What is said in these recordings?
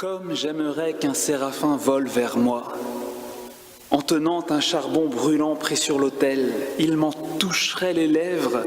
Comme j'aimerais qu'un séraphin vole vers moi, en tenant un charbon brûlant près sur l'autel, il m'en toucherait les lèvres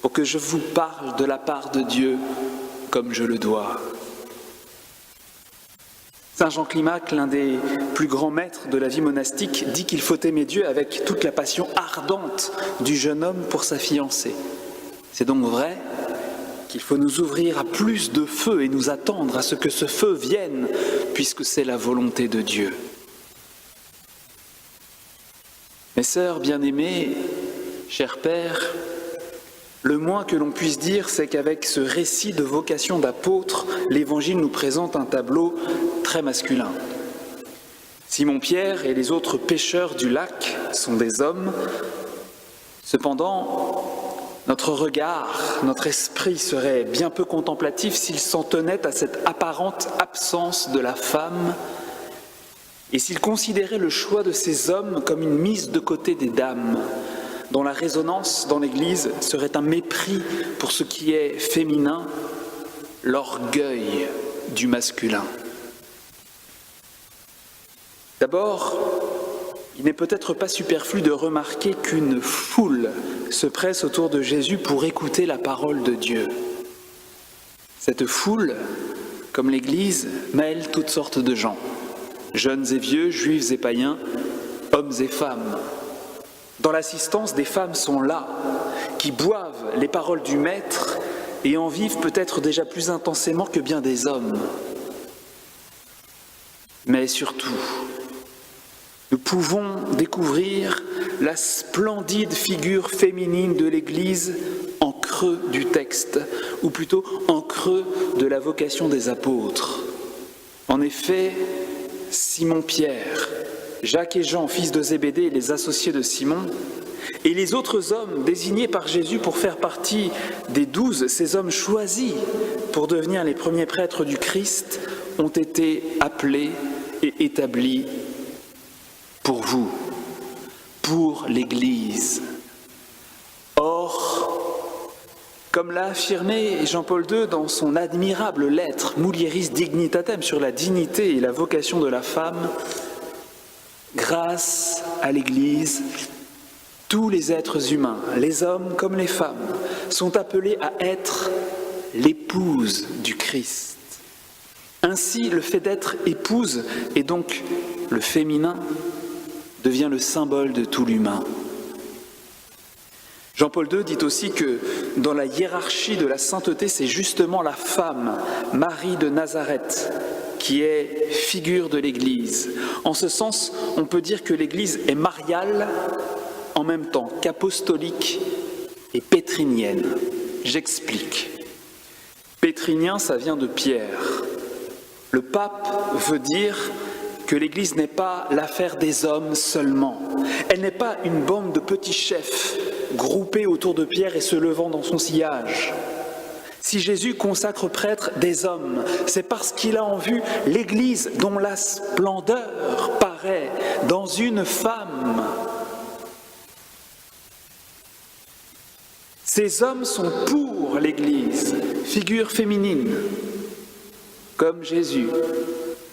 pour que je vous parle de la part de Dieu comme je le dois. Saint Jean Climac, l'un des plus grands maîtres de la vie monastique, dit qu'il faut aimer Dieu avec toute la passion ardente du jeune homme pour sa fiancée. C'est donc vrai qu'il faut nous ouvrir à plus de feu et nous attendre à ce que ce feu vienne, puisque c'est la volonté de Dieu. Mes sœurs bien-aimées, chers pères, le moins que l'on puisse dire, c'est qu'avec ce récit de vocation d'apôtre, l'Évangile nous présente un tableau très masculin. Simon-Pierre et les autres pêcheurs du lac sont des hommes. Cependant, notre regard, notre esprit serait bien peu contemplatif s'il s'en tenait à cette apparente absence de la femme et s'il considérait le choix de ces hommes comme une mise de côté des dames, dont la résonance dans l'Église serait un mépris pour ce qui est féminin, l'orgueil du masculin. D'abord, il n'est peut-être pas superflu de remarquer qu'une foule se presse autour de Jésus pour écouter la parole de Dieu. Cette foule, comme l'Église, mêle toutes sortes de gens, jeunes et vieux, juifs et païens, hommes et femmes. Dans l'assistance, des femmes sont là, qui boivent les paroles du Maître et en vivent peut-être déjà plus intensément que bien des hommes. Mais surtout, nous pouvons découvrir la splendide figure féminine de l'Église en creux du texte, ou plutôt en creux de la vocation des apôtres. En effet, Simon-Pierre, Jacques et Jean, fils de Zébédée et les associés de Simon, et les autres hommes désignés par Jésus pour faire partie des 12, ces hommes choisis pour devenir les premiers prêtres du Christ, ont été appelés et établis pour vous, pour l'Église. Or, comme l'a affirmé Jean-Paul II dans son admirable lettre Mulieris Dignitatem sur la dignité et la vocation de la femme, grâce à l'Église, tous les êtres humains, les hommes comme les femmes, sont appelés à être l'épouse du Christ. Ainsi, le fait d'être épouse, et donc le féminin, devient le symbole de tout l'humain. Jean-Paul II dit aussi que dans la hiérarchie de la sainteté, c'est justement la femme, Marie de Nazareth, qui est figure de l'Église. En ce sens, on peut dire que l'Église est mariale en même temps qu'apostolique et pétrinienne. J'explique. Pétrinien, ça vient de Pierre. Le pape veut dire que l'Église n'est pas l'affaire des hommes seulement. Elle n'est pas une bande de petits chefs groupés autour de Pierre et se levant dans son sillage. Si Jésus consacre prêtre des hommes, c'est parce qu'il a en vue l'Église dont la splendeur paraît dans une femme. Ces hommes sont pour l'Église, figure féminine, comme Jésus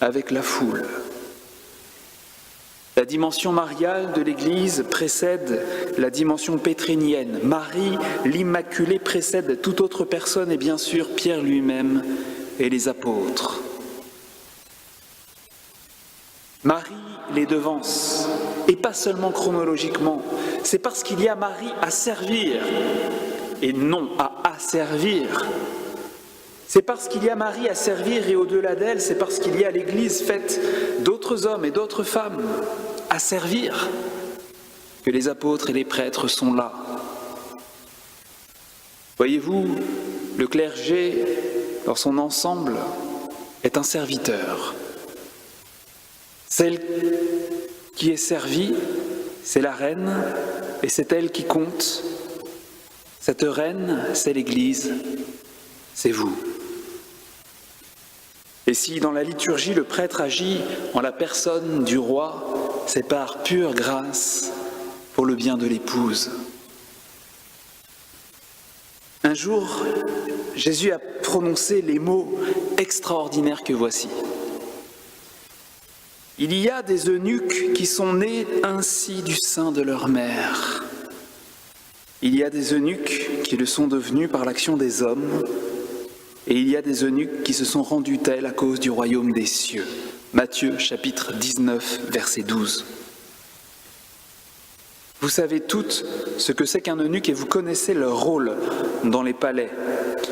avec la foule. La dimension mariale de l'Église précède la dimension pétrinienne. Marie, l'Immaculée, précède toute autre personne et bien sûr Pierre lui-même et les apôtres. Marie les devance, et pas seulement chronologiquement. C'est parce qu'il y a Marie à servir et non à asservir. C'est parce qu'il y a Marie à servir et au-delà d'elle, c'est parce qu'il y a l'Église faite d'autres hommes et d'autres femmes à servir que les apôtres et les prêtres sont là. Voyez-vous, le clergé, dans son ensemble, est un serviteur. Celle qui est servie, c'est la reine et c'est elle qui compte. Cette reine, c'est l'Église, c'est vous. Et si dans la liturgie le prêtre agit en la personne du roi, c'est par pure grâce pour le bien de l'épouse. Un jour, Jésus a prononcé les mots extraordinaires que voici. Il y a des eunuques qui sont nés ainsi du sein de leur mère. Il y a des eunuques qui le sont devenus par l'action des hommes, et il y a des eunuques qui se sont rendus tels à cause du royaume des cieux. Matthieu chapitre 19, verset 12. Vous savez toutes ce que c'est qu'un eunuque et vous connaissez leur rôle dans les palais.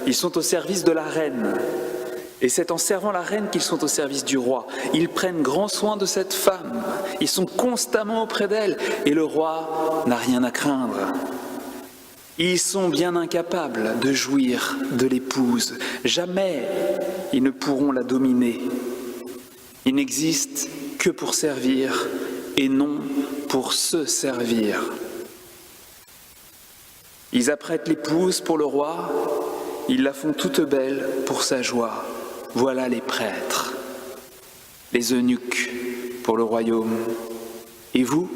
Ils sont au service de la reine. Et c'est en servant la reine qu'ils sont au service du roi. Ils prennent grand soin de cette femme. Ils sont constamment auprès d'elle. Et le roi n'a rien à craindre. Ils sont bien incapables de jouir de l'épouse. Jamais ils ne pourront la dominer. Ils n'existent que pour servir et non pour se servir. Ils apprêtent l'épouse pour le roi. Ils la font toute belle pour sa joie. Voilà les prêtres, les eunuques pour le royaume. Et vous,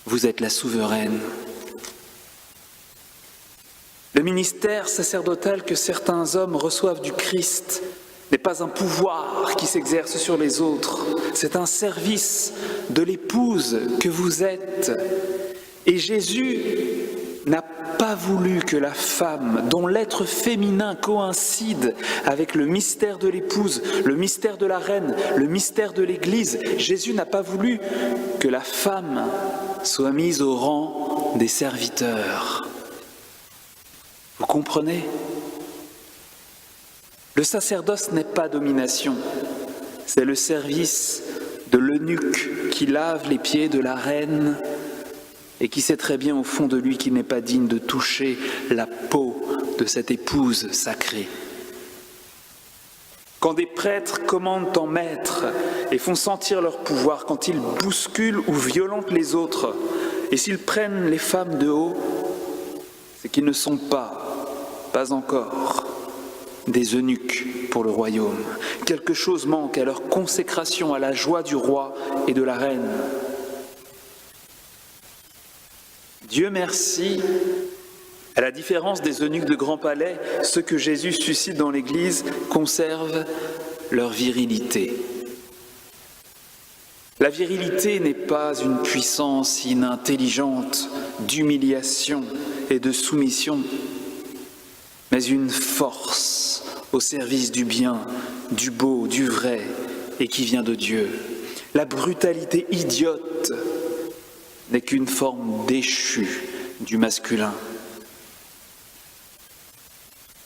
vous êtes la souveraine. Le ministère sacerdotal que certains hommes reçoivent du Christ n'est pas un pouvoir qui s'exerce sur les autres, c'est un service de l'épouse que vous êtes. Et Jésus n'a pas voulu que la femme, dont l'être féminin coïncide avec le mystère de l'épouse, le mystère de la reine, le mystère de l'Église, Jésus n'a pas voulu que la femme soit mise au rang des serviteurs. Vous comprenez ? Le sacerdoce n'est pas domination, c'est le service de l'eunuque qui lave les pieds de la reine et qui sait très bien au fond de lui qu'il n'est pas digne de toucher la peau de cette épouse sacrée. Quand des prêtres commandent en maître et font sentir leur pouvoir, quand ils bousculent ou violentent les autres, et s'ils prennent les femmes de haut, c'est qu'ils ne sont pas encore, des eunuques pour le royaume. Quelque chose manque à leur consécration à la joie du roi et de la reine. Dieu merci, à la différence des eunuques de grand palais, ceux que Jésus suscite dans l'Église conservent leur virilité. La virilité n'est pas une puissance inintelligente d'humiliation et de soumission, mais une force au service du bien, du beau, du vrai et qui vient de Dieu. La brutalité idiote n'est qu'une forme déchue du masculin.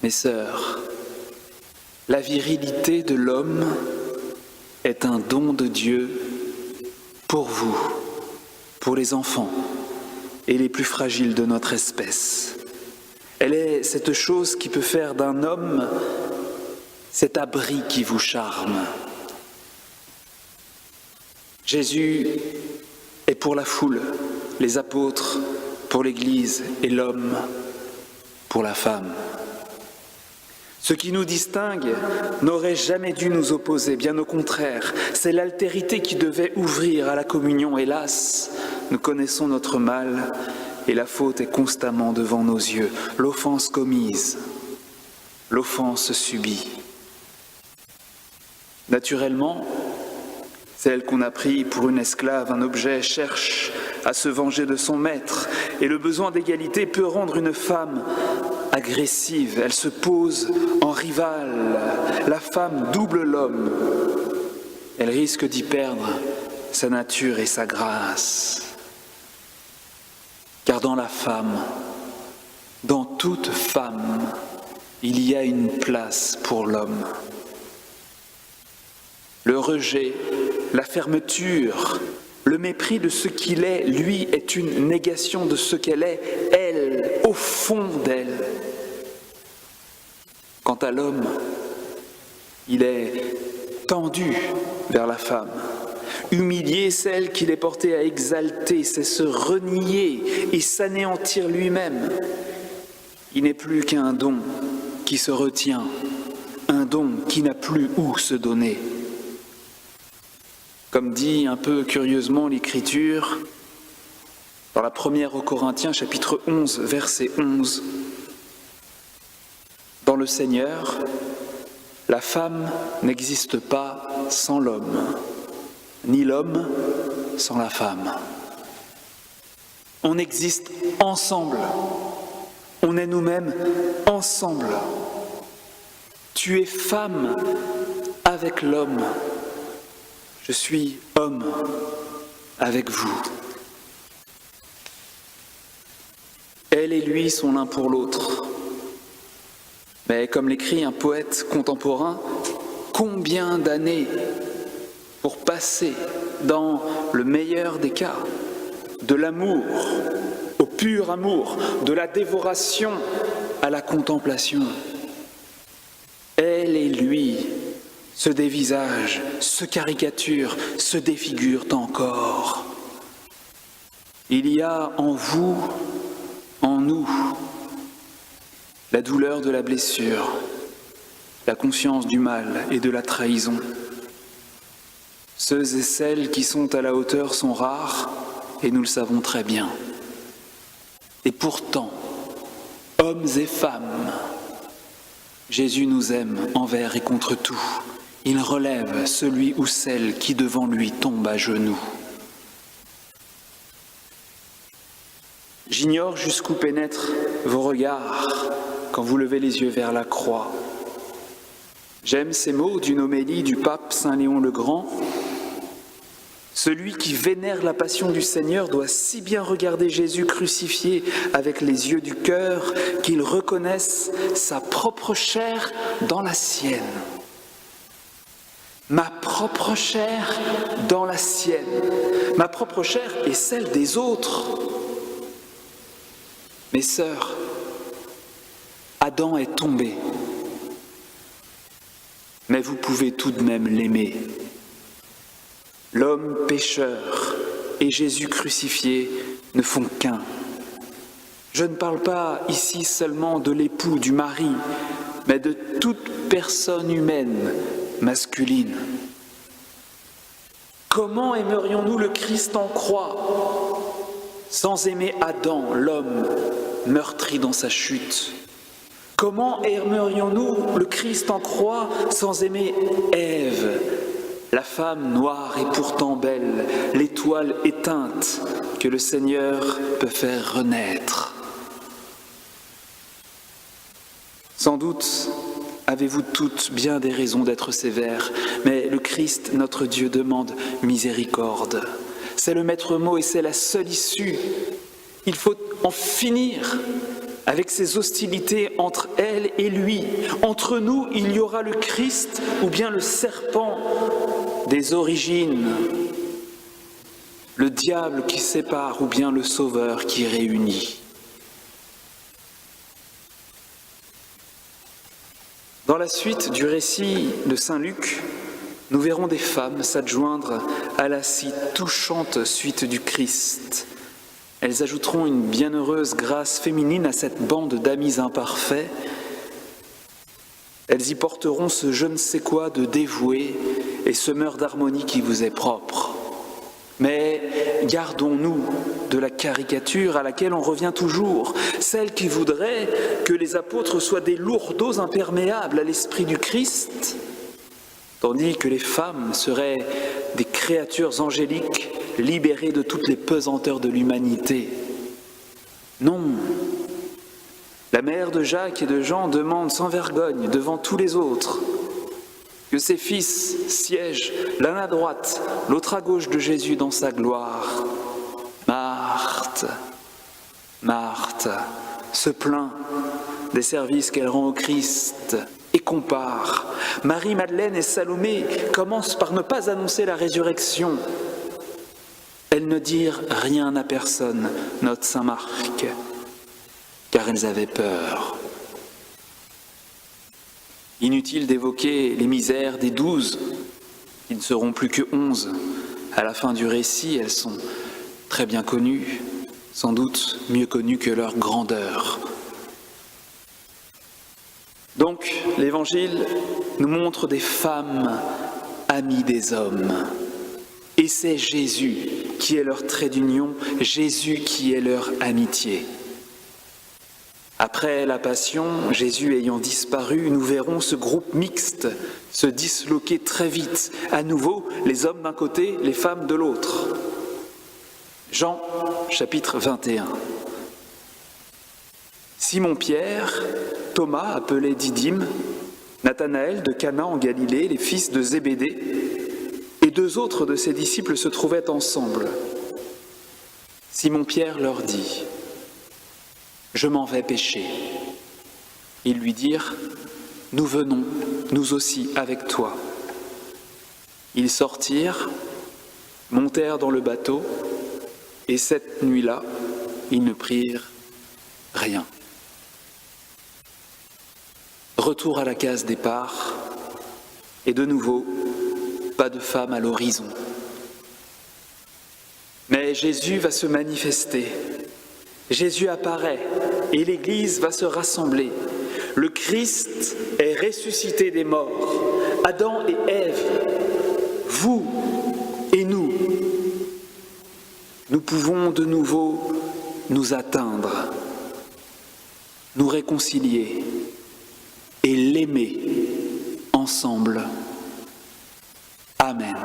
Mes sœurs, la virilité de l'homme est un don de Dieu pour vous, pour les enfants et les plus fragiles de notre espèce. Elle est cette chose qui peut faire d'un homme cet abri qui vous charme. Jésus est pour la foule, les apôtres pour l'Église et l'homme pour la femme. Ce qui nous distingue n'aurait jamais dû nous opposer, bien au contraire. C'est l'altérité qui devait ouvrir à la communion. Hélas, nous connaissons notre mal et la faute est constamment devant nos yeux. L'offense commise, l'offense subie. Naturellement, celle qu'on a pris pour une esclave, un objet, cherche à se venger de son maître. Et le besoin d'égalité peut rendre une femme agressive. Elle se pose en rivale. La femme double l'homme. Elle risque d'y perdre sa nature et sa grâce. Car dans la femme, dans toute femme, il y a une place pour l'homme. Le rejet, la fermeture, le mépris de ce qu'il est, lui, est une négation de ce qu'elle est, elle, au fond d'elle. Quant à l'homme, il est tendu vers la femme. Humilier celle qu'il est porté à exalter, c'est se renier et s'anéantir lui-même. Il n'est plus qu'un don qui se retient, un don qui n'a plus où se donner. Comme dit un peu curieusement l'Écriture, dans la première aux Corinthiens, chapitre 11, verset 11, « Dans le Seigneur, La femme n'existe pas sans l'homme, ni l'homme sans la femme. On existe ensemble, on est nous-mêmes ensemble. Tu es femme avec l'homme, je suis homme avec vous. Elle et lui sont l'un pour l'autre. Mais comme l'écrit un poète contemporain, combien d'années pour passer, dans le meilleur des cas, de l'amour au pur amour, de la dévoration à la contemplation. Elle et lui se dévisagent, se caricaturent, se défigurent encore. Il y a en vous, en nous, la douleur de la blessure, la conscience du mal et de la trahison. Ceux et celles qui sont à la hauteur sont rares, et nous le savons très bien. Et pourtant, hommes et femmes, Jésus nous aime envers et contre tout. Il relève celui ou celle qui devant lui tombe à genoux. J'ignore jusqu'où pénètrent vos regards quand vous levez les yeux vers la croix. J'aime ces mots d'une homélie du pape Saint Léon le Grand. Celui qui vénère la passion du Seigneur doit si bien regarder Jésus crucifié avec les yeux du cœur qu'il reconnaisse sa propre chair dans la sienne. Ma propre chair dans la sienne. Ma propre chair est celle des autres. Mes sœurs, Adam est tombé, mais vous pouvez tout de même l'aimer. L'homme pécheur et Jésus crucifié ne font qu'un. Je ne parle pas ici seulement de l'époux, du mari, mais de toute personne humaine, masculine. Comment aimerions-nous le Christ en croix sans aimer Adam, l'homme meurtri dans sa chute? Comment aimerions-nous le Christ en croix sans aimer Ève, la femme noire et pourtant belle, l'étoile éteinte que le Seigneur peut faire renaître? Sans doute avez-vous toutes bien des raisons d'être sévères, mais le Christ, notre Dieu, demande miséricorde. C'est le maître mot et c'est la seule issue. Il faut en finir avec ces hostilités entre elle et lui. Entre nous, il y aura le Christ ou bien le serpent des origines, le diable qui sépare ou bien le Sauveur qui réunit. Dans la suite du récit de Saint Luc, nous verrons des femmes s'adjoindre à la si touchante suite du Christ. Elles ajouteront une bienheureuse grâce féminine à cette bande d'amis imparfaits. Elles y porteront ce je ne sais quoi de dévoué et semeur d'harmonie qui vous est propre. Mais gardons-nous de la caricature à laquelle on revient toujours, celle qui voudrait que les apôtres soient des lourdeaux imperméables à l'esprit du Christ, tandis que les femmes seraient des créatures angéliques libérées de toutes les pesanteurs de l'humanité. Non, la mère de Jacques et de Jean demande sans vergogne devant tous les autres que ses fils siègent l'un à droite, l'autre à gauche de Jésus dans sa gloire. Marthe, Marthe, se plaint des services qu'elle rend au Christ et compare. Marie-Madeleine et Salomé commencent par ne pas annoncer la résurrection. Elles ne dirent rien à personne, note saint Marc, car elles avaient peur. Inutile d'évoquer les misères des 12, qui ne seront plus que 11. À la fin du récit, elles sont très bien connues, sans doute mieux connues que leur grandeur. Donc, l'Évangile nous montre des femmes amies des hommes. Et c'est Jésus qui est leur trait d'union, Jésus qui est leur amitié. Après la Passion, Jésus ayant disparu, nous verrons ce groupe mixte se disloquer très vite. À nouveau, les hommes d'un côté, les femmes de l'autre. Jean, chapitre 21. Simon-Pierre, Thomas, appelé Didyme, Nathanaël de Cana en Galilée, les fils de Zébédée, et 2 autres de ses disciples se trouvaient ensemble. Simon-Pierre leur dit : « Je m'en vais pêcher. » Ils lui dirent : « Nous venons, nous aussi, avec toi. » Ils sortirent, montèrent dans le bateau, et cette nuit-là, ils ne prirent rien. Retour à la case départ, et de nouveau, pas de femme à l'horizon. Mais Jésus va se manifester. Jésus apparaît et l'Église va se rassembler. Le Christ est ressuscité des morts. Adam et Ève, vous et nous pouvons de nouveau nous atteindre, nous réconcilier et l'aimer ensemble. Amen.